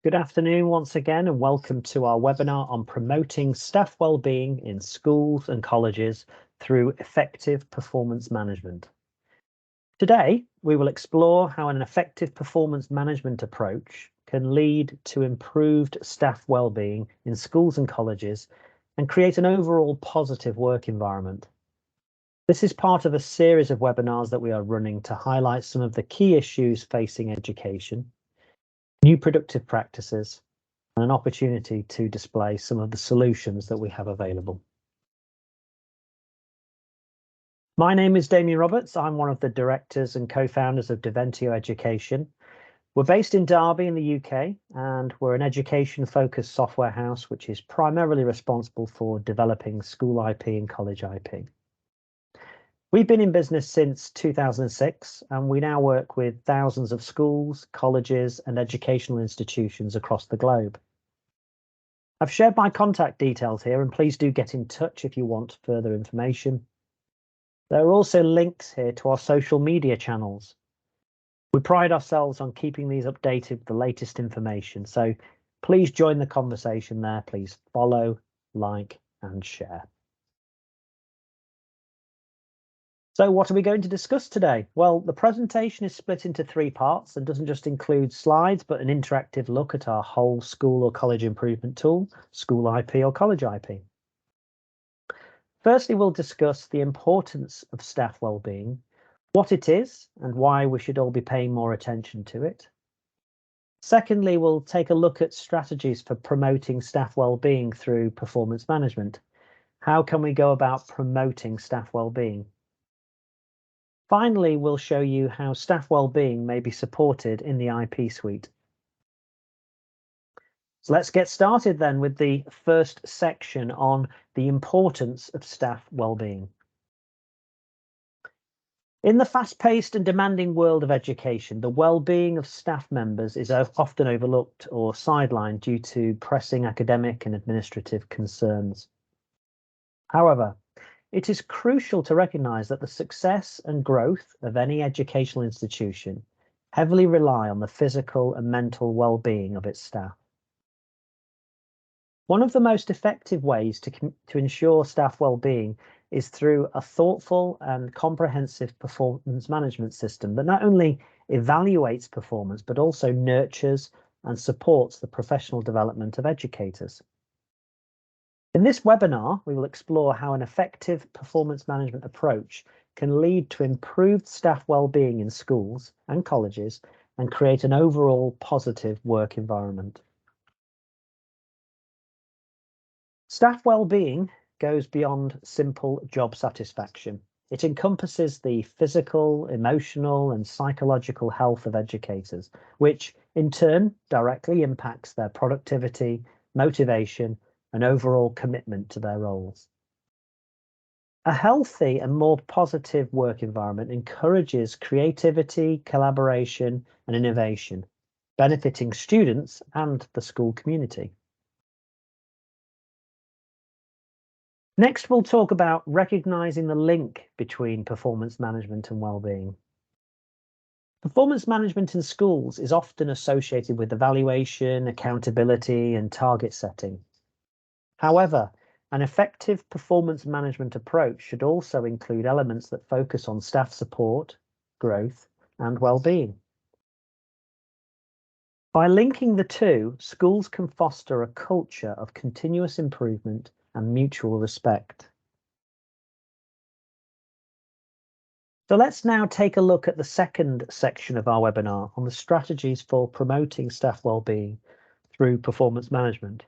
Good afternoon once again, and welcome to our webinar on promoting staff wellbeing in schools and colleges through effective performance management. Today, we will explore how an effective performance management approach can lead to improved staff wellbeing in schools and colleges and create an overall positive work environment. This is part of a series of webinars that we are running to highlight some of the key issues facing education, new productive practices, and an opportunity to display some of the solutions that we have available. My name is Damien Roberts. I'm one of the directors and co-founders of Deventio Education. We're based in Derby in the UK, and we're an education-focused software house which is primarily responsible for developing school IP and college IP. We've been in business since 2006, and we now work with thousands of schools, colleges, and educational institutions across the globe. I've shared my contact details here, and please do get in touch if you want further information. There are also links here to our social media channels. We pride ourselves on keeping these updated with the latest information, so please join the conversation there. Please follow, like, and share. So what are we going to discuss today? Well, the presentation is split into 3 parts and doesn't just include slides, but an interactive look at our whole school or college improvement tool, school IP or college IP. Firstly, we'll discuss the importance of staff wellbeing, what it is and why we should all be paying more attention to it. Secondly, we'll take a look at strategies for promoting staff wellbeing through performance management. How can we go about promoting staff wellbeing? Finally, we'll show you how staff wellbeing may be supported in the IP suite. So let's get started then with the first section on the importance of staff wellbeing. In the fast-paced and demanding world of education, the well-being of staff members is often overlooked or sidelined due to pressing academic and administrative concerns. However, it is crucial to recognise that the success and growth of any educational institution heavily rely on the physical and mental well-being of its staff. One of the most effective ways to ensure staff well-being is through a thoughtful and comprehensive performance management system that not only evaluates performance, but also nurtures and supports the professional development of educators. In this webinar, we will explore how an effective performance management approach can lead to improved staff well-being in schools and colleges and create an overall positive work environment. Staff well-being goes beyond simple job satisfaction. It encompasses the physical, emotional, and psychological health of educators, which in turn directly impacts their productivity, motivation, and overall commitment to their roles. A healthy and more positive work environment encourages creativity, collaboration, and innovation, benefiting students and the school community. Next, we'll talk about recognizing the link between performance management and well-being. Performance management in schools is often associated with evaluation, accountability, and target setting. However, an effective performance management approach should also include elements that focus on staff support, growth, and well-being. By linking the two, schools can foster a culture of continuous improvement and mutual respect. So let's now take a look at the second section of our webinar on the strategies for promoting staff well-being through performance management.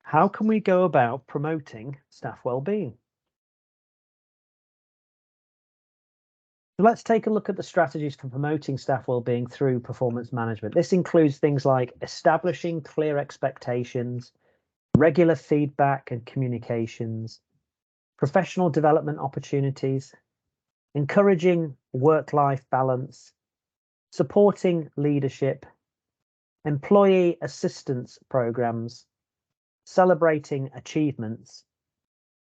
How can we go about promoting staff well-being? So let's take a look at the strategies for promoting staff well-being through performance management. This includes things like establishing clear expectations, regular feedback and communications, professional development opportunities, encouraging work-life balance, supporting leadership, employee assistance programs, celebrating achievements,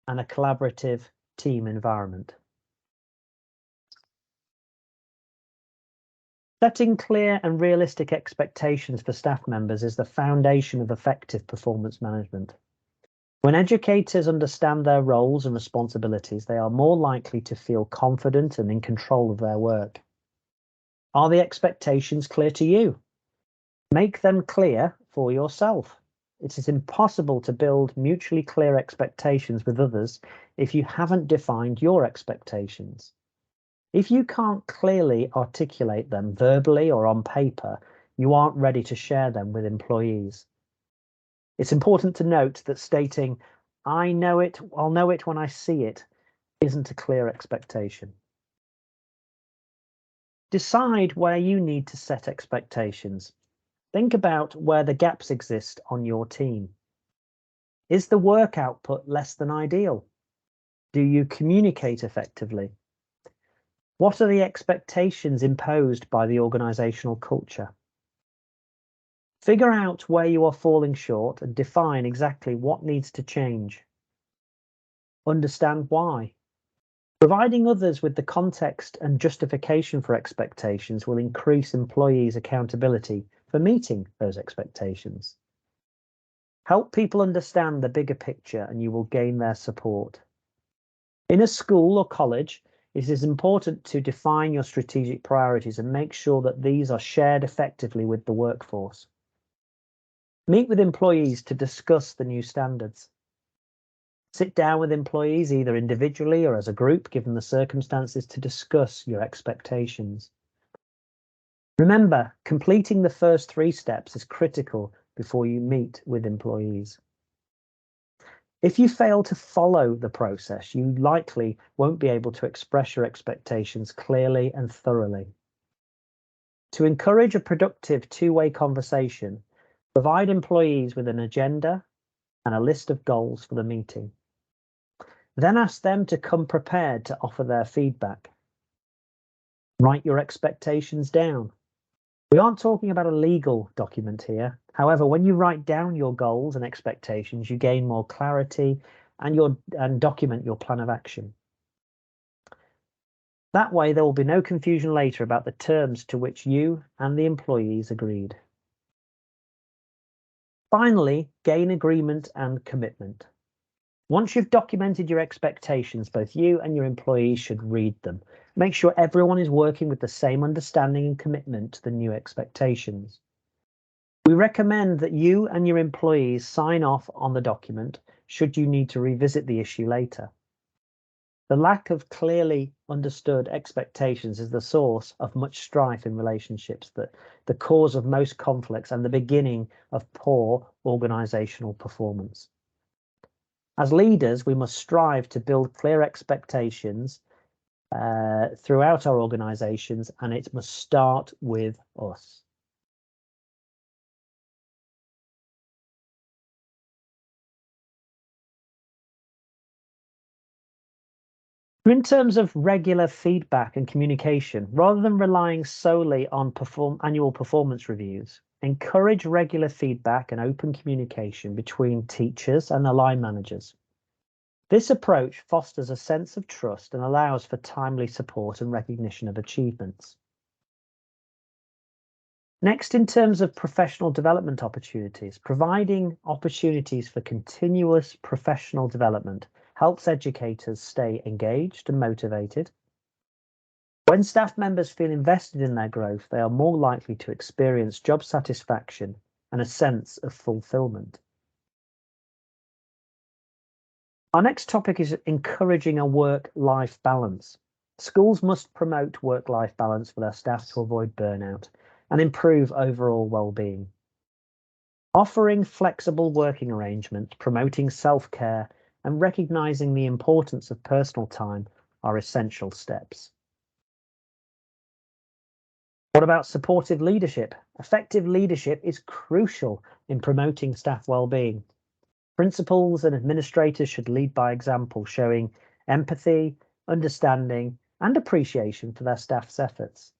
and a collaborative team environment. Setting clear and realistic expectations for staff members is the foundation of effective performance management. When educators understand their roles and responsibilities, they are more likely to feel confident and in control of their work. Are the expectations clear to you? Make them clear for yourself. It is impossible to build mutually clear expectations with others if you haven't defined your expectations. If you can't clearly articulate them verbally or on paper, you aren't ready to share them with employees. It's important to note that stating, "I know it, I'll know it when I see it," isn't a clear expectation. Decide where you need to set expectations. Think about where the gaps exist on your team. Is the work output less than ideal? Do you communicate effectively? What are the expectations imposed by the organisational culture? Figure out where you are falling short and define exactly what needs to change. Understand why. Providing others with the context and justification for expectations will increase employees' accountability for meeting those expectations. Help people understand the bigger picture and you will gain their support. In a school or college, it is important to define your strategic priorities and make sure that these are shared effectively with the workforce. Meet with employees to discuss the new standards. Sit down with employees either individually or as a group, given the circumstances, to discuss your expectations. Remember, completing the first 3 steps is critical before you meet with employees. If you fail to follow the process, you likely won't be able to express your expectations clearly and thoroughly. To encourage a productive 2-way conversation, provide employees with an agenda and a list of goals for the meeting. Then ask them to come prepared to offer their feedback. Write your expectations down. We aren't talking about a legal document here. However, when you write down your goals and expectations, you gain more clarity and document your plan of action. That way, there will be no confusion later about the terms to which you and the employees agreed. Finally, gain agreement and commitment. Once you've documented your expectations, both you and your employees should read them. Make sure everyone is working with the same understanding and commitment to the new expectations. We recommend that you and your employees sign off on the document should you need to revisit the issue later. The lack of clearly understood expectations is the source of much strife in relationships, the cause of most conflicts and the beginning of poor organisational performance. As leaders, we must strive to build clear expectations throughout our organisations, and it must start with us. In terms of regular feedback and communication, rather than relying solely on annual performance reviews, encourage regular feedback and open communication between teachers and their line managers. This approach fosters a sense of trust and allows for timely support and recognition of achievements. Next, in terms of professional development opportunities, providing opportunities for continuous professional development helps educators stay engaged and motivated. When staff members feel invested in their growth, they are more likely to experience job satisfaction and a sense of fulfillment. Our next topic is encouraging a work-life balance. Schools must promote work-life balance for their staff to avoid burnout and improve overall well-being. Offering flexible working arrangements, promoting self-care, and recognizing the importance of personal time are essential steps. What about supportive leadership? Effective leadership is crucial in promoting staff well-being. Principals and administrators should lead by example, showing empathy, understanding, and appreciation for their staff's efforts.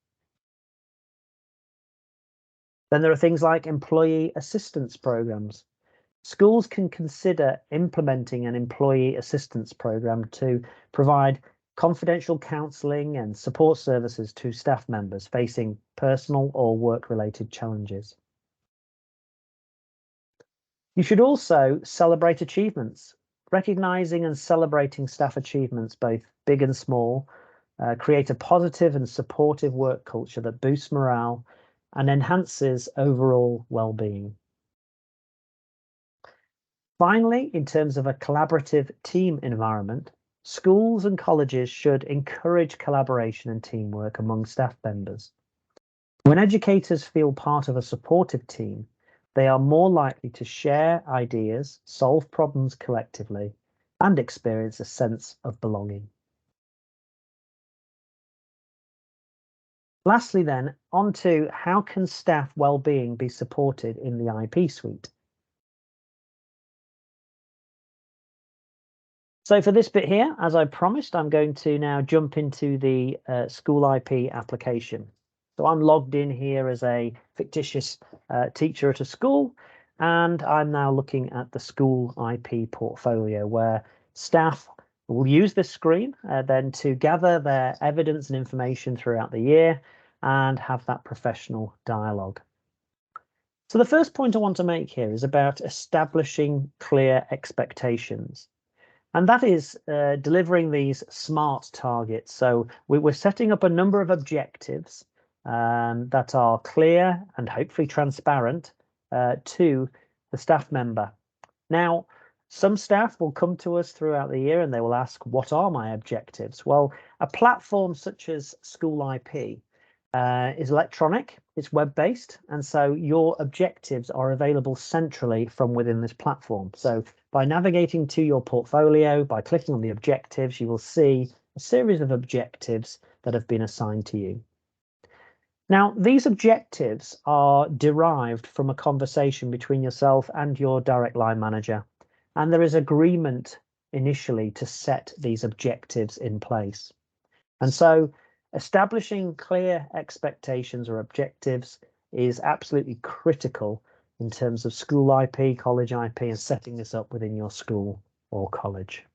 Then there are things like employee assistance programs. Schools can consider implementing an employee assistance program to provide confidential counselling and support services to staff members facing personal or work-related challenges. You should also celebrate achievements, recognising and celebrating staff achievements, both big and small, create a positive and supportive work culture that boosts morale and enhances overall well-being. Finally, in terms of a collaborative team environment, schools and colleges should encourage collaboration and teamwork among staff members. When educators feel part of a supportive team, they are more likely to share ideas, solve problems collectively, and experience a sense of belonging. Lastly then, on to how can staff well-being be supported in the IP suite? So for this bit here, as I promised, I'm going to now jump into the school IP application. So I'm logged in here as a fictitious teacher at a school, and I'm now looking at the school IP portfolio where staff will use this screen then to gather their evidence and information throughout the year and have that professional dialogue. So the first point I want to make here is about establishing clear expectations. And that is delivering these SMART targets. So we're setting up a number of objectives that are clear and hopefully transparent to the staff member. Now, some staff will come to us throughout the year and they will ask, what are my objectives? Well, a platform such as School IP is electronic, it's web-based, and so your objectives are available centrally from within this platform. So by navigating to your portfolio, by clicking on the objectives, you will see a series of objectives that have been assigned to you. Now, these objectives are derived from a conversation between yourself and your direct line manager, and there is agreement initially to set these objectives in place. And so establishing clear expectations or objectives is absolutely critical in terms of school IP, college IP, and setting this up within your school or college.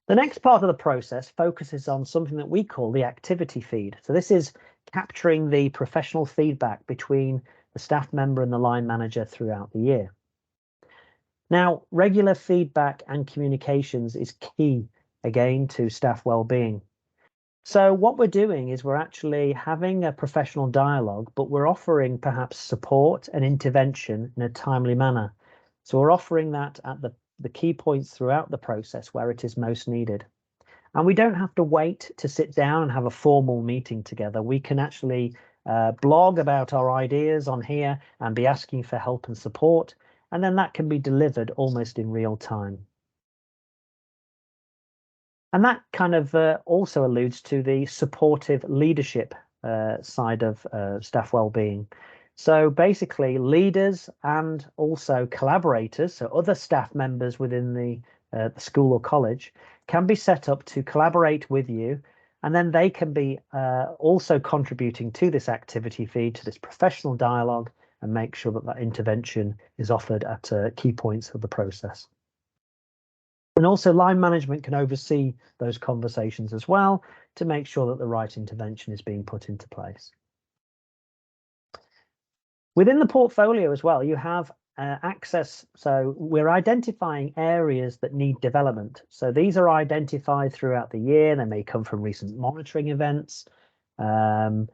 The next part of the process focuses on something that we call the activity feed. So this is capturing the professional feedback between the staff member and the line manager throughout the year. Now, regular feedback and communications is key, again, to staff well-being. So what we're doing is we're actually having a professional dialogue, but we're offering perhaps support and intervention in a timely manner. So we're offering that at the key points throughout the process where it is most needed. And we don't have to wait to sit down and have a formal meeting together. We can actually blog about our ideas on here and be asking for help and support. And then that can be delivered almost in real time. And that kind of also alludes to the supportive leadership side of staff well-being. So basically leaders and also collaborators, so other staff members within the school or college, can be set up to collaborate with you, and then they can be also contributing to this activity feed, to this professional dialogue, and make sure that that intervention is offered at key points of the process. And also line management can oversee those conversations as well to make sure that the right intervention is being put into place. Within the portfolio as well, you have access. So we're identifying areas that need development. So these are identified throughout the year. They may come from recent monitoring events. And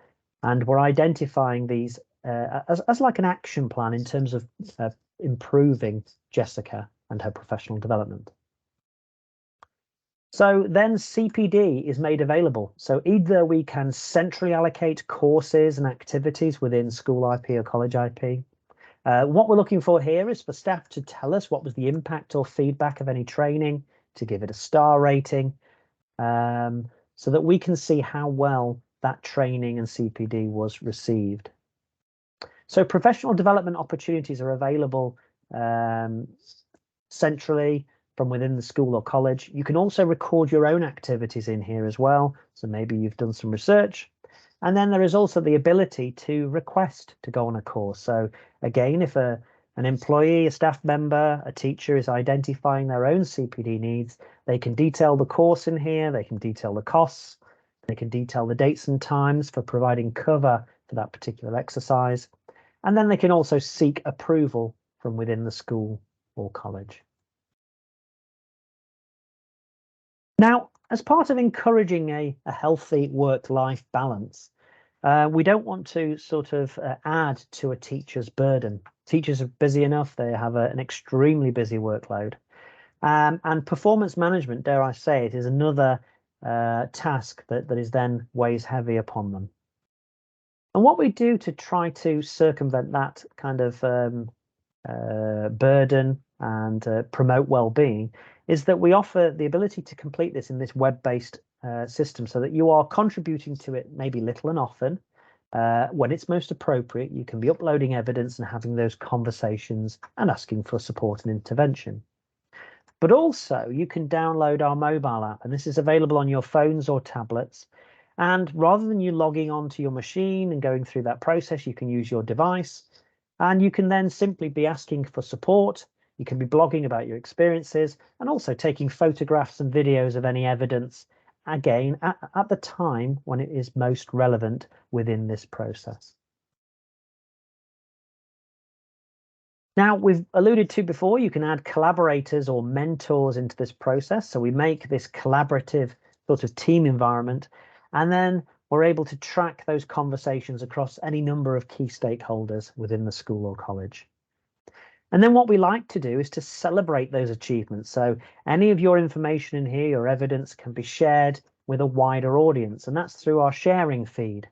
we're identifying these as like an action plan in terms of improving Jessica and her professional development. So then CPD is made available. So either we can centrally allocate courses and activities within school IP or college IP. What we're looking for here is for staff to tell us what was the impact or feedback of any training, to give it a star rating, so that we can see how well that training and CPD was received. So professional development opportunities are available centrally from within the school or college. You can also record your own activities in here as well. So maybe you've done some research. And then there is also the ability to request to go on a course. So again, if a An employee, a staff member, a teacher is identifying their own CPD needs. They can detail the course in here, they can detail the costs, they can detail the dates and times for providing cover for that particular exercise. And then they can also seek approval from within the school or college. Now, as part of encouraging a healthy work-life balance, we don't want to sort of add to a teacher's burden. Teachers are busy enough, they have an extremely busy workload. And performance management, dare I say it, is another task that is then weighs heavy upon them. And what we do to try to circumvent that kind of burden and promote well-being is that we offer the ability to complete this in this web-based system so that you are contributing to it maybe little and often. When it's most appropriate, you can be uploading evidence and having those conversations and asking for support and intervention. But also you can download our mobile app, and this is available on your phones or tablets. And rather than you logging onto your machine and going through that process, you can use your device, and you can then simply be asking for support. You can be blogging about your experiences and also taking photographs and videos of any evidence, again, at the time when it is most relevant within this process. Now, we've alluded to before, you can add collaborators or mentors into this process. So we make this collaborative sort of team environment, and then we're able to track those conversations across any number of key stakeholders within the school or college. And then what we like to do is to celebrate those achievements. So any of your information in here, your evidence, can be shared with a wider audience, and that's through our sharing feed.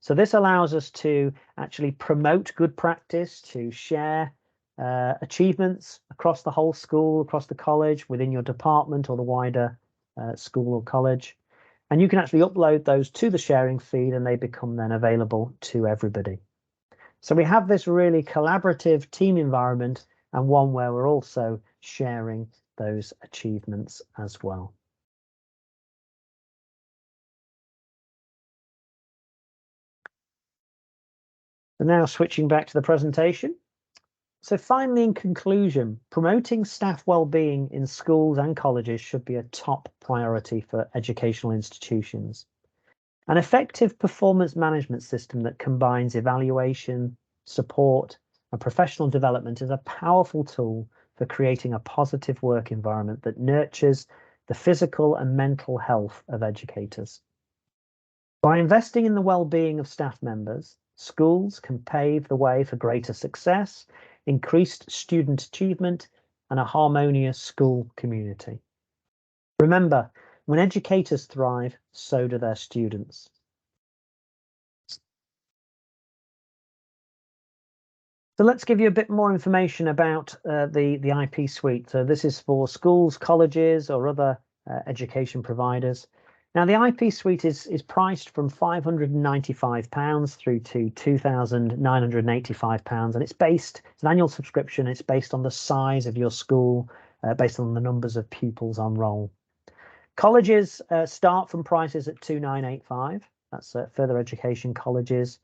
So this allows us to actually promote good practice, to share achievements across the whole school, across the college, within your department or the wider school or college. And you can actually upload those to the sharing feed and they become then available to everybody. So we have this really collaborative team environment, and one where we're also sharing those achievements as well. So now switching back to the presentation. So finally, in conclusion, promoting staff well-being in schools and colleges should be a top priority for educational institutions. An effective performance management system that combines evaluation, support, and professional development is a powerful tool for creating a positive work environment that nurtures the physical and mental health of educators. By investing in the well-being of staff members, schools can pave the way for greater success, increased student achievement, and a harmonious school community. Remember, when educators thrive, so do their students. So let's give you a bit more information about the IP suite. So this is for schools, colleges, or other education providers. Now, the IP suite is priced from £595 through to £2,985, and it's an annual subscription. It's based on the size of your school, based on the numbers of pupils on roll. Colleges start from prices at £2,985. That's further education colleges.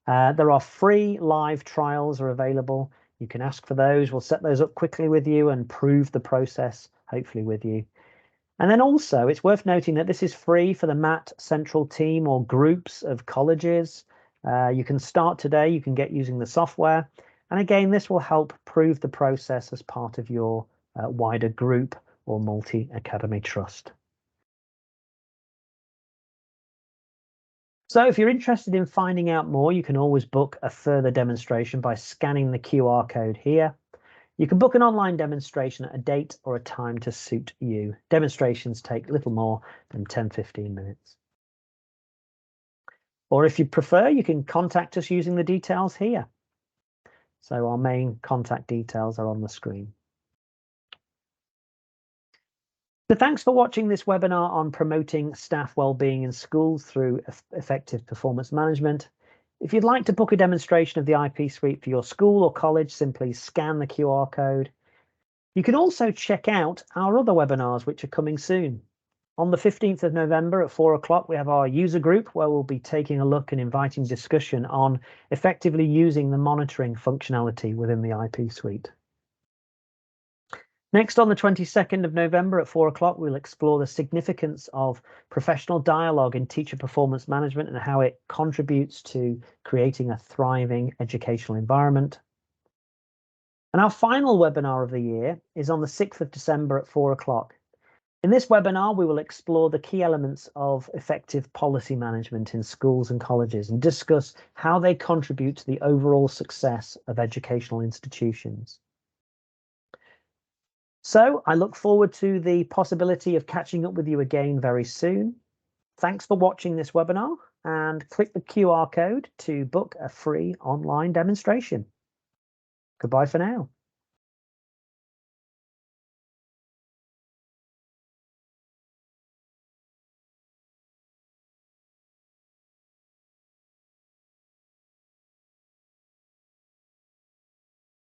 There are free live trials are available. You can ask for those. We'll set those up quickly with you and prove the process, hopefully with you. And then also, it's worth noting that this is free for the MAT Central team or groups of colleges. You can start today. You can get using the software. And again, this will help prove the process as part of your wider group or multi-academy trust. So if you're interested in finding out more, you can always book a further demonstration by scanning the QR code here. You can book an online demonstration at a date or a time to suit you. Demonstrations take little more than 10-15 minutes. Or if you prefer, you can contact us using the details here. So our main contact details are on the screen. So thanks for watching this webinar on promoting staff wellbeing in schools through effective performance management. If you'd like to book a demonstration of the IP suite for your school or college, simply scan the QR code. You can also check out our other webinars, which are coming soon. On the 15th of November at 4 o'clock, we have our user group where we'll be taking a look and inviting discussion on effectively using the monitoring functionality within the IP suite. Next, on the 22nd of November at 4 o'clock, we'll explore the significance of professional dialogue in teacher performance management and how it contributes to creating a thriving educational environment. And our final webinar of the year is on the 6th of December at 4 o'clock. In this webinar, we will explore the key elements of effective policy management in schools and colleges and discuss how they contribute to the overall success of educational institutions. So I look forward to the possibility of catching up with you again very soon. Thanks for watching this webinar and click the QR code to book a free online demonstration. Goodbye for now.